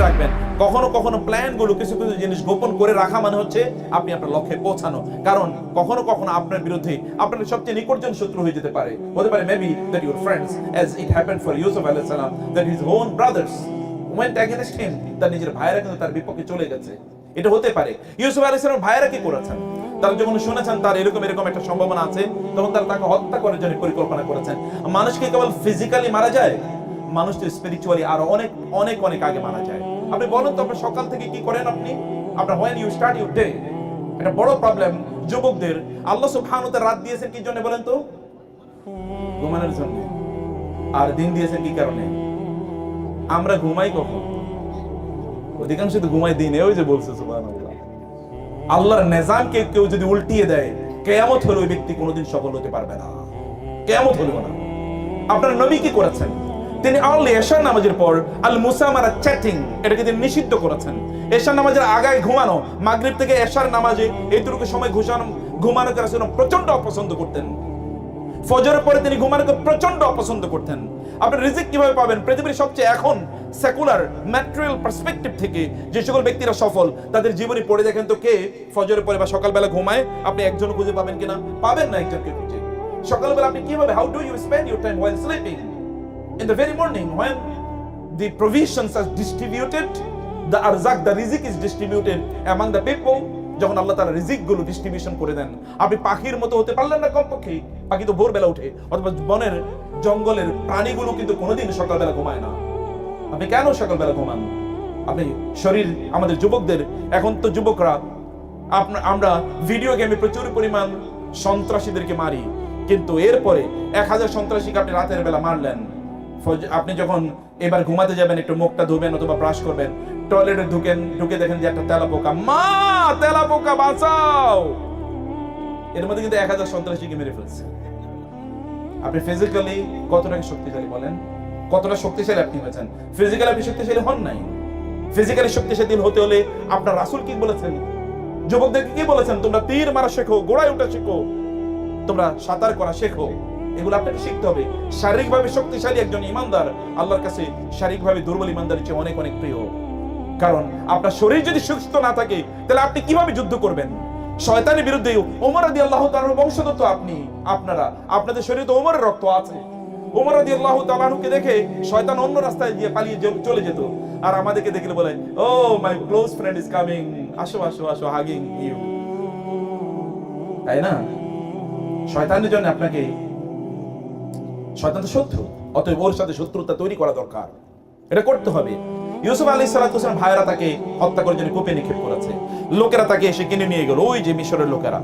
রাখবেন, কখনো কখনো প্ল্যানগুলো কিছু কিছু জিনিস গোপন করে রাখা মানে হচ্ছে আপনি আপনার লক্ষ্যে পৌঁছানো। কারণ কখনো কখনো আপনার বিরুদ্ধে আপনার সবচেয়ে নিকটজন শত্রু হয়ে যেতে পারে। হতে পারে maybe that your friends, as it happened for Yusuf alayhis salam, that his own brothers went against him, তার নিজের ভাইরা কিন্তু তার বিপক্ষে চলে গেছে। এটা হতে পারে। ইউসুফ আলাইহিস সালাম ভাইরা কি করেছেন, তারা যখন শুনেছেন তার এরকম একটা সম্ভাবনা আছে, তখন তারা তাকে হত্যা করার জন্য পরিকল্পনা করেছেন। মানুষ কি কেবল ফিজিক্যালি মারা যায়? মানুষ তো স্পিরিচুয়ালি আরো অনেক অনেক অনেক আগে মারা যায়। আপনি বলেন তো, আপনার সকাল থেকে কি করেন আপনি? আপনার when you start your day, একটা বড় প্রবলেম যুবকদের, আল্লাহ সুবহানাহু ওয়া তাআলা রাত দিয়েছেন কি জন্য বলেন তো? ঘুমানোর জন্য। আর দিন দিয়েছেন কি কারণে? আমরা ঘুমাই কখন? অধিকাংশ তো ঘুমাই দিনে। ওই যে বলছে সুবহানাল্লাহ, আল্লাহর নিজামকে কেউ যদি উল্টিয়ে দেয়, কিয়ামত হলে ওই ব্যক্তি কোনোদিন সফল হতে পারবে না। কিয়ামত হলো না। আপনার নবী কি করেছেন? তিনি আর্লি এশার নামাজের পর আল মুসামারা চ্যাটিং, এটাকে তিনি নিষিদ্ধ করেছেন। এশার নামাজের আগায় ঘুমানো, মাগরিব থেকে এশার নামাজে এইটুকু সময় ঘুমানোকে রাসূল প্রচন্ড অপছন্দ করতেন। ফজরের পরে তিনি ঘুমানোকে প্রচন্ড অপছন্দ করতেন। আপনি রিজিক কিভাবে পাবেন? পৃথিবীর সবচেয়ে এখন সেকুলার ম্যাটেরিয়াল পার্সপেক্টিভ থেকে যে সকল ব্যক্তিরা সফল, তাদের জীবনী পড়ে দেখেন তো কে ফজরের পরে বা সকালবেলা ঘুমায়? আপনি একজন খুঁজে পাবেন কিনা? পাবেন না একজনকে খুঁজে। সকালবেলা আপনি কিভাবে, how do you spend your time while sleeping? In the very morning when the provisions are distributed, the arzak, the rizq is distributed among the people, যখন আল্লাহ তাআলা রিজিক গুলো ডিস্ট্রিবিউশন করে দেন, আপনি পাখির মতো হতে পারলেন না কমপক্ষে। পাখি তো ভোরবেলা উঠে, অথবা বনের জঙ্গলের প্রাণীগুলো কিন্তু কোনোদিন সকালবেলা ঘুমায় না। আপনি কেন সকালবেলা ঘুমান? আপনি শরীর, আমাদের যুবকদের, এখন তো যুবকরা আমরা ভিডিও গেমে প্রচুর পরিমাণ সন্ত্রাসীদেরকে মারি, কিন্তু এরপরে 1000 সন্ত্রাসীকে আপনি রাতের বেলা মারলেন। আপনি যখন এবার ঘুমাতে যাবেন, একটু মুখটা ধুবেন অথবা ব্রাশ করবেন, টয়লেটে ঢুকে দেখেন যে একটা তেলাপোকা, মা তেলাপোকা বাঁচাও, এর মধ্যে কিন্তু 1000 সন্ত্রাসীকে মেরে ফেলছে। আপনি ফিজিক্যালি কতটা শক্তিশালী বলেন? কতটা শক্তিশালী আপনি হয়েছেন? ফিজিক্যালি আপনি শক্তিশালী হন নাই। ফিজিক্যালি শক্তিশালী হতে হলে আপনার রাসূল কি বলেছেন? যুবকদেরকে কি বলেছেন? তোমরা তীর মারা শেখো, ঘোড়ায় ওঠা শেখো, তোমরা সাঁতার করা শেখো। এগুলো আপনাকে শিখতে হবে। শারীরিকভাবে শক্তিশালী একজন ইমানদার আল্লাহর কাছে শারীরিকভাবে দুর্বল ইমানদারের চেয়ে অনেক অনেক প্রিয়। কারণ আপনার শরীর যদি সুস্থ না থাকে, তাহলে আপনি কিভাবে যুদ্ধ করবেন? শয়তানের বিরুদ্ধে ওমর রাদিয়াল্লাহু তাআলার বংশধর তো আপনি, আপনাদের শরীরে তো ওমরের রক্ত আছে। ওমর রাদিয়াল্লাহু তাআলাকে দেখে শয়তান অন্য রাস্তায় গিয়ে পালিয়ে চলে যেত, আর আমাদেরকে দেখলে বলে, oh my close friend is coming, আসো আসো আসো, হাগিং ইউ। তাই না? শয়তানের জন্য আপনাকে, শয়তান তো শত্রু, অতএব ওর সাথে শত্রুতা তৈরি করা দরকার। এটা করতে হবে। ইউসুফ আলাইহিস সালাম ভাইরা তাকে হত্যা করার জন্য কূপে নিক্ষেপ করেছে। লোকেরা তাকে এসে কিনে নিয়ে গেল, ওই যে মিশরের লোকেরা,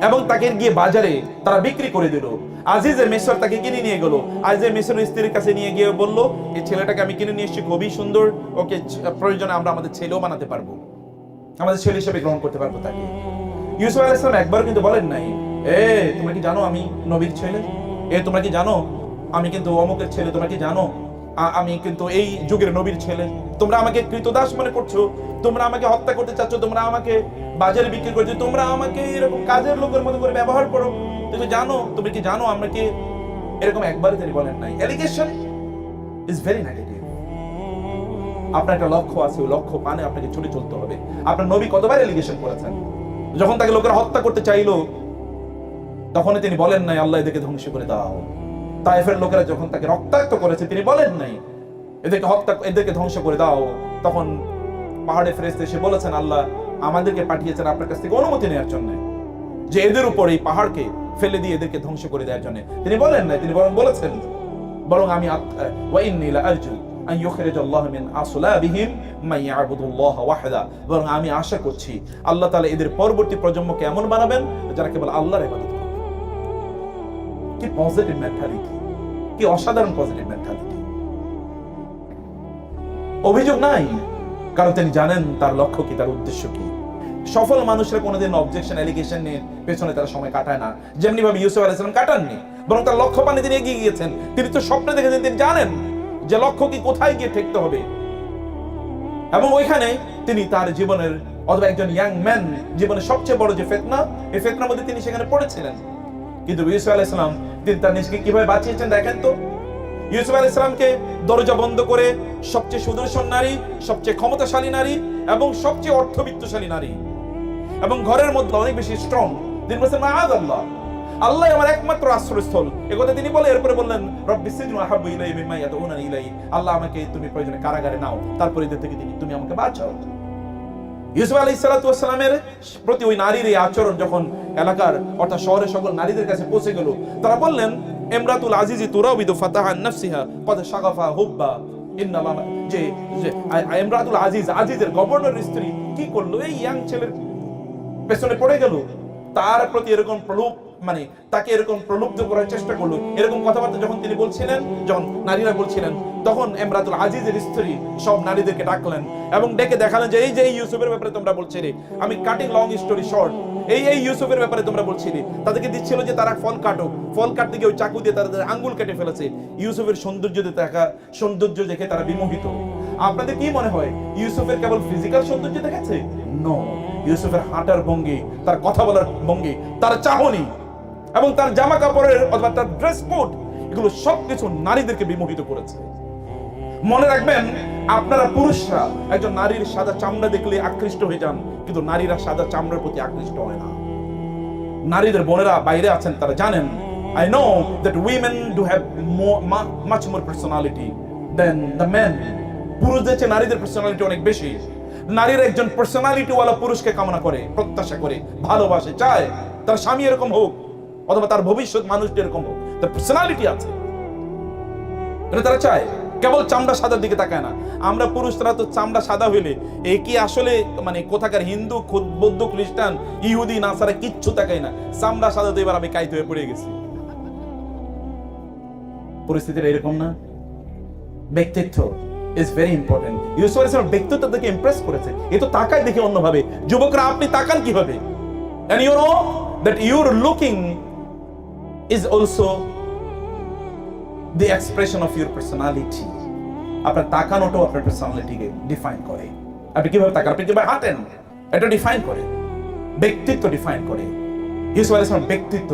এবং তাকে গিয়ে বাজারে তারা বিক্রি করে দিল। আজিজের মিশর তাকে কিনে নিয়ে গেল। আজিজের মিশরের স্ত্রীর কাছে নিয়ে গিয়ে বলল, এই ছেলেটাকে আমি কিনে নিয়ে এসেছি, খুবই সুন্দর, ওকে প্রয়োজনে আমরা আমাদের ছেলেও বানাতে পারবো, আমাদের ছেলে হিসেবে গ্রহণ করতে পারবো তাকে। ইউসুফ আলাইহিস সালাম একবার কিন্তু বলেন নাই, তোমরা কি জানো আমি নবীর ছেলে? তোমরা কি জানো আমি কিন্তু অমুকের ছেলে? তোমরা কি জানো আমি কিন্তু এই যুগের নবীর ছেলে? তোমরা আমাকে কৃতদাস মনে করছো, তোমরা আমাকে হত্যা করতে চাচ্ছ, তোমরা আমাকে বাজারে বিক্রি করছো, তোমরা আমাকে এরকম কাজের লোকের মতো করে ব্যবহার করো। তুমি কি জানো আমরা কি এরকম? একবারই তিনি বলেন নাই। Allegation is very negative. আপনার একটা লক্ষ্য আছে, ওই লক্ষ্য পানে আপনাকে ছুটে চলতে হবে। আপনার নবী কতবার এলিগেশন করেছেন? যখন তাকে লোকেরা হত্যা করতে চাইলো, তখন তিনি বলেন নাই আল্লাহ এদেরকে ধ্বংস করে দাও। তায়েফের লোকেরা যখন তাকে রক্তাক্ত করেছে, তিনি বলেন নাই এদেরকে ধ্বংস করে দাও। তখন পাহাড়ে ফেরেশতা এসে বলেছেন, আল্লাহ আমাদেরকে পাঠিয়েছেন আপনার কাছ থেকে অনুমতি নেওয়ার জন্য, যে এদের উপর এই পাহাড়কে ফেলে দিয়ে এদেরকে ধ্বংস করে দেওয়ার জন্য। তিনি বলেন নাই, তিনি বলেছেন বরং আমি ওয়া ইন্নী লা আরজু আন ইউখরিজাল্লাহু মিন আসলাবিহিম মান ইয়াবুদুল্লাহ ওয়াহদা, বরং আমি আশা করছি আল্লাহ তাআলা এদের পরবর্তী প্রজন্মকে এমন বানাবেন যারা কেবল আল্লাহর ইবাদত করবে। কি পজিটিভ মেন্টালিটি, কি অসাধারণ পজিটিভ মেন্টালিটি। অভিযোগ নাই, কারণ তিনি জানেন তার লক্ষ্য কি, তার উদ্দেশ্য কি। সফল মানুষরা কোনোদিন অবজেকশন, এলিগেশন নিয়ে পেছনে তারা সময় কাটায় না, যেমনি ভাবে ইউসুফ আলাইহিস সালাম কাটাননি, বরং তার লক্ষ্য পানে তিনি এগিয়ে গিয়েছেন। তিনি তো স্বপ্নে দেখেছেন, তিনি জানেন যে লক্ষ্য কি, কোথায় গিয়ে ঠেকতে হবে, এবং ওইখানে তিনি তার জীবনের, অথবা একজন ইয়াং ম্যান জীবনের সবচেয়ে বড় যে ফিতনা, এই ফিতনার মধ্যে তিনি সেখানে পড়েছিলেন। কিন্তু ইউসুফ আলাইহিস সালাম তিনি তার নিজেকে কিভাবে বাঁচিয়েছেন দেখেন তো। ইউসুফ আলাইহিস সালামকে দরজা বন্ধ করে সবচেয়ে সুদর্শন নারী, সবচেয়ে ক্ষমতাশালী নারী এবং সবচেয়ে অর্থবিত্তশালী নারী এবং ঘরের মধ্যে অনেক বেশি স্ট্রং, তিনি বলছেন মাআযাল্লাহ, আল্লাহ আমার একমাত্র আশ্রয়স্থল। একথা তিনি বলে এরপরে বললেন রব্বিস সিজনু আহাব্বু ইলাইয়া মিম্মা ইয়াদউনানি ইলাইহি, আল্লাহ আমাকে তুমি প্রয়োজনে কারাগারে নাও, তারপরে এদের থেকে তুমি আমাকে বাঁচাও। ইউসুফ আলাইহিস সালাতু ওয়াস সালামের প্রতি ওই নারীর এই আচরণ যখন এলাকার অর্থাৎ শহরের সকল নারীদের কাছে পৌঁছে গেল, তারা বললেন ইমরাতুল আজিজি তুরাবিদু ফাতাহান নাফসিহা কদ শাগাফা হুব্বা ইন্নাল্লাহ, যে ইমরাতুল আজিজ, আজিজের গভর্নরের স্ত্রী কি করলো, এই ইয়াং ছেলের পেছনে পড়ে গেল, তার প্রতি এরকম প্রলোভ, মানে তাকে এরকম প্রলুব্ধ করার চেষ্টা করলো। এরকম কথাবার্তা যখন তিনি বলছিলেন, যখন নারীরা বলছিলেন, তখন ইমরাতুল আজিজের স্ত্রী সব নারীদেরকে ডাকলেন এবং ডেকে দেখালেন যে এই যে ইউসুফের ব্যাপারে তোমরা বলছিলে, আমি কাটিং লং স্টোরি শর্ট, এই ইউসুফের ব্যাপারে তোমরা বলছিলে, তাদেরকে দিচ্ছিল যে তারা ফল কাটো, ফল কাটতে গিয়ে ওই চাকু দিয়ে তাদের আঙ্গুল কেটে ফেলেছে। ইউসুফের সৌন্দর্য দেখে তারা বিমোহিত। আপনাদের কি মনে হয় ইউসুফের কেবল ফিজিক্যাল সৌন্দর্য দেখেছে? নো, ইউসুফের হাঁটার ভঙ্গি, তার কথা বলার ভঙ্গি, তার চাহনি এবং তার জামা কাপড়ের অথবা তার ড্রেস কোড, এগুলো সবকিছু নারীদেরকে বিমোহিত করেছে। মনে রাখবেন, আপনারা পুরুষরা একজন নারীর সাদা চামড়া দেখলে আকৃষ্ট হয়ে যান, কিন্তু নারীরা সাদা চামড়ার প্রতি আকৃষ্ট হয় না। নারীদের বোনেরা বাইরে আছেন, তারা জানেন, I know that women do have much more personality than the men. পুরুষদের চেয়ে নারীদের পার্সোনালিটি অনেক বেশি। নারীরা একজন পার্সোনালিটি ওয়ালা পুরুষকে কামনা করে, প্রত্যাশা করে, ভালোবাসে, চায় তার স্বামী এরকম হোক অথবা তার ভবিষ্যৎ মানুষটি এরকম হোক, তার পার্সোনালিটি আছে, এটা তারা চায়, কেবল চামড়া সাদার দিকে তাকায় না। আমরা পুরুষরা তো চামড়া সাদা হইলে এই কি আসলে মানে কোথাকার হিন্দু, বৌদ্ধ, খ্রিস্টান, ইহুদি, নাসারা কিচ্ছু তাকায় না, চামড়া সাদা তো এবার আমি কাইতে হয়ে পড়ে গেছি। পরিস্থিতিটা এরকম না? ব্যক্তিত্ব ইজ ভেরি ইম্পর্টেন্ট। ইউসুফ আলাইহিস সালাম ব্যক্তিত্ব থেকে ইমপ্রেস করেছে, এ তো তাকায় দেখে অন্যভাবে। যুবকরা আপনি তাকান কিভাবে? and you know that your looking is also the expression of your personality. আপনার তাকানোটাও আপনার পার্সোনালিটিকে ডিফাইন করে। আপনি কিভাবে তাকান, আপনি কিভাবে হাঁটেন, এটা ডিফাইন করে, ব্যক্তিত্ব ডিফাইন করে। ইউসুফ আলাইহিস সালাম ব্যক্তিত্ব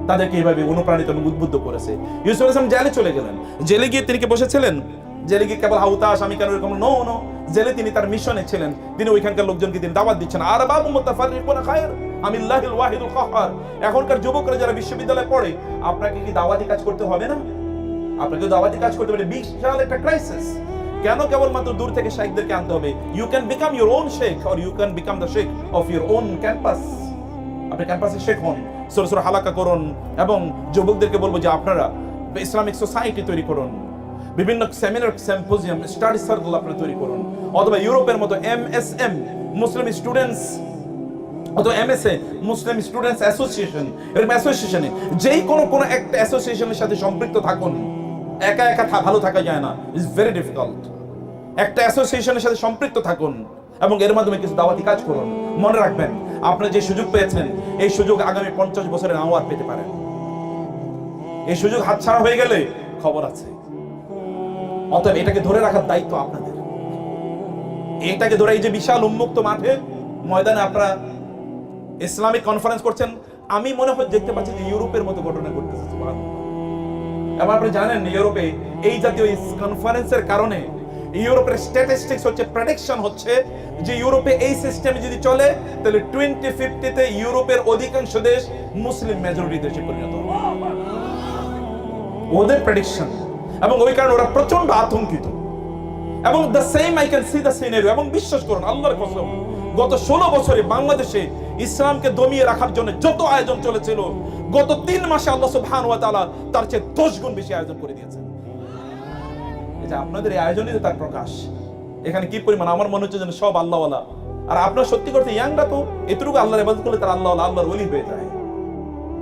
তাদেরকে এইভাবে অনুপ্রাণিত এবং উদ্বুদ্ধ করেছে। ইউসুফ আলাইহিস সালাম জেলে চলে গেলেন। জেলে গিয়ে তিনি কি বসেছিলেন? জেলে গিয়ে কেবল হাউতাস আমি কেন এরকম, নো নো, জেলে তিনি তার মিশনে ছিলেন। তিনি ওইখানকার লোকজনকে তিনি দাওয়াত দিচ্ছেন, আরবাবু মুতাফাররিকুনা খায়র আমিল্লাহিল ওয়াহিদুল কাহ্হার। এখনকার যুবকরা যারা বিশ্ববিদ্যালয়ে পড়ে, আপনাকে কি দাওয়াতি কাজ করতে হবে না? আপনাকে দাওয়াতি কাজ করতে হবে। বিশাল একটা ক্রাইসিস। কেন কেবলমাত্র দূর থেকে শেখদেরকে আনতে হবে? You can become your own sheikh or you can become the sheikh of your own campus. আপনি ক্যাম্পাসে শেখ হন, ছোট ছোট হালাকা করুন এবং যুবকদেরকে বলবো যে আপনারা ইসলামিক সোসাইটি তৈরি করুন, বিভিন্ন সেমিনার, সিম্পোজিয়াম, স্টাডি সার্কেল আপনারা তৈরি করুন, অথবা ইউরোপের মতো MSM মুসলিম স্টুডেন্টস অথবা MSA মুসলিম স্টুডেন্টস অ্যাসোসিয়েশন, এরকম অ্যাসোসিয়েশনে যেই কোনো একটা অ্যাসোসিয়েশনের সাথে সম্পৃক্ত থাকুন। একা একা ভালো থাকা যায় না, ইটস ভেরি ডিফিকাল্ট। একটা অ্যাসোসিয়েশনের সাথে সম্পৃক্ত থাকুন এবং এর মাধ্যমে কিছু দাওয়াতি কাজ করুন। মনে রাখবেন, আপনারা যে সুযোগ পেয়েছেন, এই সুযোগ আগামী 50 বছরে নাও আর পেতে পারেন। এই সুযোগ হাতছাড়া হয়ে গেলে খবর আছে। অতএব এটাকে ধরে রাখার দায়িত্ব আপনাদের। এটাকে ধরে, এই যে বিশাল উন্মুক্ত মাঠে, ময়দানে আপনারা ইসলামিক কনফারেন্স করছেন, আমি মনে হয় দেখতে পাচ্ছি যে ইউরোপের মতো ঘটনা ঘটতেছে। এবং আপনি জানেন ইউরোপে এই জাতীয় কনফারেন্সের কারণে ইউরোপের স্ট্যাটিস্টিক্স হচ্ছে, প্রেডিকশন হচ্ছে যে ইউরোপে এই সিস্টেমে যদি চলে তাহলে 2050-তে ইউরোপের অধিকাংশ দেশ মুসলিম মেজরিটি দেশে পরিণত হবে। ওদের প্রেডিকশন, এবং ওই কারণে ওরা প্রচন্ড আতঙ্কিত। এবং the same I can see the scenario. এবং বিশ্বাস করুন, আল্লাহর কসম, গত 16 বছরে বাংলাদেশে ইসলামকে দমিয়ে রাখার জন্য যত আয়োজন চলেছিল, গত 3 মাসে আল্লাহ সুবহানাহু ওয়া তাআলা তার চেয়ে 10 গুণ বেশি আয়োজন করে দিয়েছেন। এই যে আপনাদের এই আয়োজনই তার প্রকাশ। এখানে কি পরিমাণ, আমার মনে হচ্ছে যেন সব আল্লাহওয়ালা। আর আপনার সত্যি করতে ইয়াংরা তো এতটুকু আল্লাহর ইবাদত করলে তার আল্লাহওয়ালা, আল্লাহর ওলি হয়ে যায়।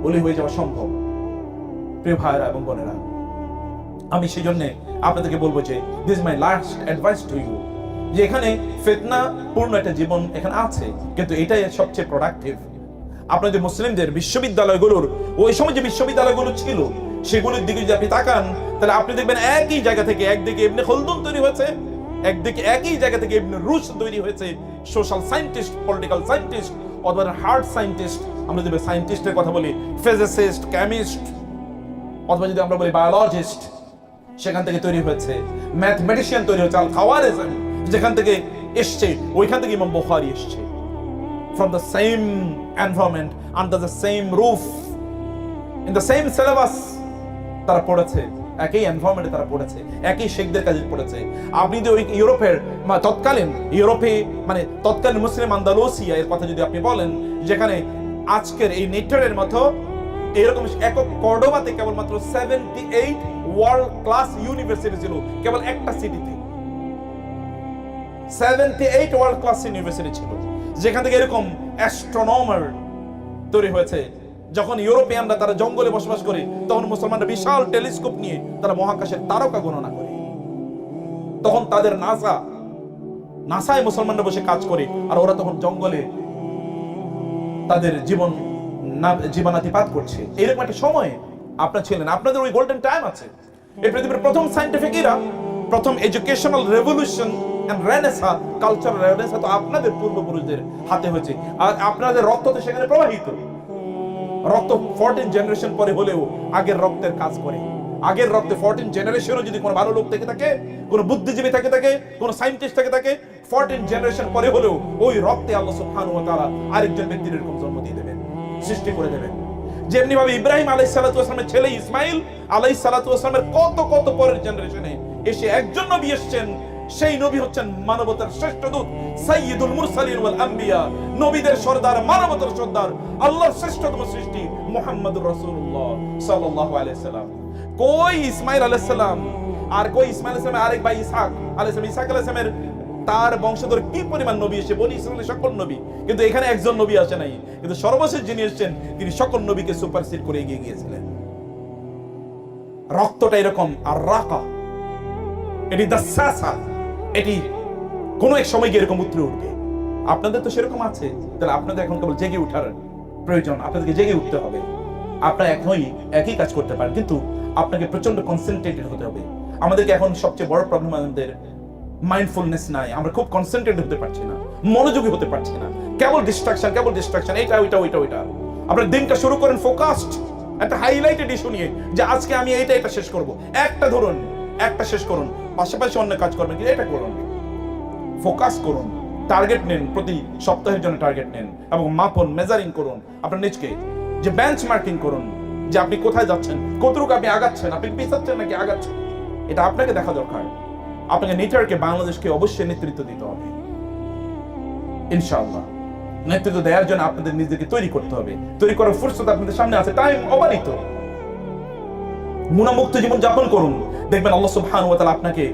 ওলি হয়ে যাওয়া সম্ভব। প্রিয় ভাইরা এবং বোনেরা, আমি সেই জন্য আপনাদেরকে বলবো যে this is my last advice to you, যে এখানে ফিতনা পূর্ণ একটা জীবন এখানে আছে, কিন্তু এটাই সবচেয়ে প্রোডাক্টিভ। আপনাদের মুসলিমদের বিশ্ববিদ্যালয়গুলোর, ওই সময় যে বিশ্ববিদ্যালয়গুলো ছিল সেগুলোর দিকে যদি আপনি তাকান, তাহলে আপনি দেখবেন একই জায়গা থেকে একদিকে ইবনে খালদুন তৈরি হয়েছে, একদিকে একই জায়গা থেকে ইবনে রুশ তৈরি হয়েছে, সোশ্যাল সায়েন্টিস্ট, পলিটিক্যাল সায়েন্টিস্ট, অথবা হার্ট সায়েন্টিস্ট, আমরা যদি সায়েন্টিস্টের কথা বলি, ফিজিসিস্ট, কেমিস্ট, অথবা যদি আমরা বলি বায়োলজিস্ট, সেখান থেকে তৈরি হয়েছে। ম্যাথমেটিশিয়ান তৈরি হয়েছে আল খাওয়ারিজম, যেখান থেকে এসছে, ওইখান থেকে ইমাম বুখারী এসছে। From the same environment, under the same roof, in the same syllabus তারা পড়েছে, একই এনভায়রনমেন্টে তারা পড়েছে, একই শেখদের কাছে পড়েছে। আপনি যদি ওই ইউরোপের তৎকালীন মুসলিম আন্দালুসিয়া এর কথা যদি আপনি বলেন, যেখানে আজকের এই নেটওয়ার্কের মতো এরকম একক কর্ডোবাতে কেবলমাত্র 78 ওয়ার্ল্ড ক্লাস ইউনিভার্সিটি ছিল কেবল একটা সিটিতে। 78 ওয়ার্ল্ড ক্লাস ইউনিভার্সিটি ছিল, যেখান থেকে এরকম অ্যাস্ট্রোনমার তৈরি হয়েছে। যখন ইউরোপিয়ানরা তারা জঙ্গলে বসবাস করে, তখন মুসলমানরা বিশাল টেলিস্কোপ নিয়ে তারা মহাকাশের তারকা গণনা করে। তখন তাদের নাসায় মুসলমানরা বসে কাজ করে, আর ওরা তখন জঙ্গলে তাদের জীবনাতিপাত করছে। এরকম একটা সময় আপনারা ছিলেন, আপনাদের ওই গোল্ডেন টাইম আছে। এই পৃথিবীর প্রথম সায়েন্টিফিক এরা, প্রথম educational revolution and renaissance, cultural renaissance তো আপনাদের পূর্বপুরুষদের হাতে হয়েছে, আর আপনাদের রক্ত তো সেখানে প্রবাহিত। রক্ত 14 জেনারেশন পরে হলেও আগের রক্তের কাজ করে। আগের রক্তে 14 জেনারেশনও যদি কোনো ভালো লোক থেকে থাকে, কোনো বুদ্ধিজীবী থেকে থাকে, কোনো সায়েন্টিস্ট থেকে থাকে, 14 জেনারেশন পরে হলেও ওই রক্তে আল্লাহ সুবহানাহু ওয়া তাআলা আরেকজন ব্যক্তির এরকম জন্ম দিয়ে দেবেন, সৃষ্টি করে দেবেন। যেমনি ভাবে ইব্রাহিম আলাইহিস সালাতু ওয়াস সালামের ছেলে ইসমাইল আলাইহিস সালাতু ওয়াস সালামের কত পরের জেনারেশনে এসে একজন নবী এসেছেন। সেই নবী হচ্ছেন মানবতার শ্রেষ্ঠ দূত, সাইয়্যিদুল মুরসালিন ওয়াল আম্বিয়া, নবীদের সরদার, মানবতার সরদার, আল্লাহর শ্রেষ্ঠতম সৃষ্টি মুহাম্মদুর রাসূলুল্লাহ সাল্লাল্লাহু আলাইহি সাল্লাম। কই ইসমাইল আলাইহিস সালাম, আর কই ইসমাইল আলাইহিস সালামের আরেক ভাই ইসহাক আলাইহিস সালাম। ইসহাক আলাইহিস সালামের তার বংশধর কি পরিমাণ নবী এসে, বনি ইসরাইলের সকল নবী, কিন্তু এখানে একজন নবী আসে নাই। কিন্তু সর্বশেষ যিনি এসেছেন তিনি সকল নবীকে সুপারসিড করে এগিয়ে গিয়েছিলেন। রক্তটা এরকম আর রাকা, এটি দাসাসা, এটি কোন এক সময় গিয়ে এরকম উতরে উঠবে। আপনাদের তো সেরকম আছে, তাহলে আপনাদের এখন কেবল জেগে উঠার প্রয়োজন। আপনাদেরকে জেগে উঠতে হবে। আপনারা একই কাজ করতে পারেন, কিন্তু আপনাকে প্রচন্ড কনসেন্ট্রেটেড হতে হবে। আমাদেরকে এখন সবচেয়ে বড় প্রবলেম আমাদের মাইন্ডফুলনেস নাই। আমরা খুব কনসেন্ট্রেটেড হতে পারছি না, মনোযোগী হতে পারছি না। কেবল ডিস্ট্রাকশন, এইটা ওইটা। আপনার দিনটা শুরু করেন ফোকাসড, একটা হাইলাইটেড ইস্যু নিয়ে, যে আজকে আমি এটা শেষ করব। একটা শেষ করুন, পাশাপাশি অন্য কাজ করবেন, কিন্তু এটা করুন। ফোকাস করুন, টার্গেট নেন, প্রতি সপ্তাহের জন্য টার্গেট নেন এবং মাপন, মেজারিং করুন আপনার নিজকে, যে বেঞ্চমার্কিং করুন, যে আপনি কোথায় যাচ্ছেন, কতটুকু আপনি আগাচ্ছেন, আপনি পিছাচ্ছেন নাকি আগাচ্ছেন, এটা আপনাকে দেখা দরকার। আপনাকে নেটওয়ার্কে বাংলাদেশকে অবশ্যই নেতৃত্ব দিতে হবে ইনশাআল্লাহ। নেতৃত্ব দেওয়ার জন্য আপনাদের নিজেকে তৈরি করতে হবে। তৈরি করার ফুরসত আপনাদের সামনে আছে, টাইম অবারিত। গুনাহমুক্ত জীবন যাপন করুন, দেখবেন আল্লাহ সুবহানাহু ওয়া তাআলা আপনাকে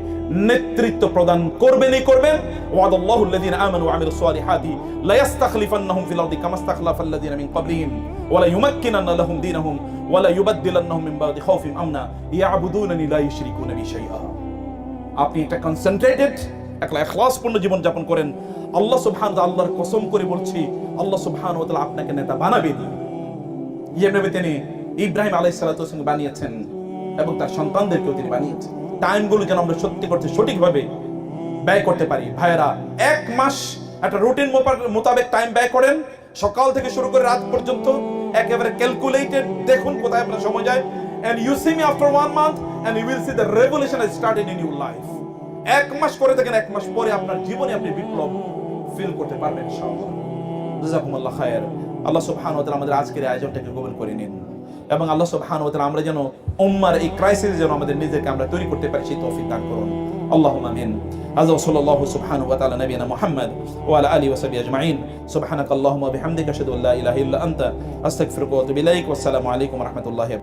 নেতৃত্ব প্রদান করবেনই করবেন। ওয়াদাল্লাহু আল্লাযীনা আমানু ওয়া আমিলুস সালিহাতি লা ইস্তাখলিফান্নাহুম ফিল আরদি কামা ইস্তাখলাফাল্লাযীনা মিন ক্বাবলিহিম ওয়া লা ইউমাক্কিনান্না লাহুম দীনাহুম ওয়া লা ইউবাদদিলান্নাহুম মিন বা'দি খাউফিহিম আমনা ইয়াবুদুনানি লা ইউশরিকুনা বি শাইআ। আপনি একটা কনসেন্ট্রেটেড, একটা ইখলাসপূর্ণ জীবন যাপন করেন। আল্লাহ সুবহানাহু ওয়া তাআলা, আল্লাহর কসম করে বলছি, আল্লাহ সুবহানাহু ওয়া তাআলা আপনাকে নেতা বানাবেন। যেভাবে তিনি ইব্রাহিম আলাইহিস সালাতু ওয়াস সালাম বানিয়েছেন এবং তার সন্তানদেরকেও তিনি বানিয়েছেন। টাইমগুলো যেন আমরা সঠিকভাবে ব্যয় করতে পারি। ভাইয়েরা, 1 মাস একটা রুটিন মোতাবেক টাইম ব্যয় করেন, সকাল থেকে শুরু করে রাত পর্যন্ত, একেবারে ক্যালকুলেটেড। দেখুন কোথায় আপনার সময় যায়। and you see me after 1 month and you will see the revolution has started in your life. 1 মাস করে দেখেন, 1 মাস পরে আপনার জীবনে আপনি বিপ্লব ফিল করতে পারবেন ইনশাআল্লাহ। জাযাকুমুল্লাহ খায়র। আল্লাহ সুবহানাহু ওয়া তাআলা আমাদের আজকের আয়োজনটাকে কবুল করে নিন, এবং আল্লাহ সুবহানাহু ওয়া তাআলা আমরা যেন উম্মার এই ক্রাইসিস যেন আমাদের নিজেকে আমরা তৈরি করতে পারি, সেই তৌফিক দান করুন। আল্লাহুম্মা আমিন। হাযা ওয়া সাল্লাল্লাহু সুবহানাহু ওয়া তাআলা নবিয়ানা মুহাম্মদ ওয়া আলা আলিহি ওয়া সাহবিহি আজমাইন। সুবহানাকাল্লাহুম্মা ওয়া বিহামদিকা আশহাদু আল্লা ইলাহা ইল্লা আনতা আস্তাগফিরুকা ওয়া আতুবু ইলাইক। ওয়া আসসালামু আলাইকুম ওয়া রাহমাতুল্লাহি।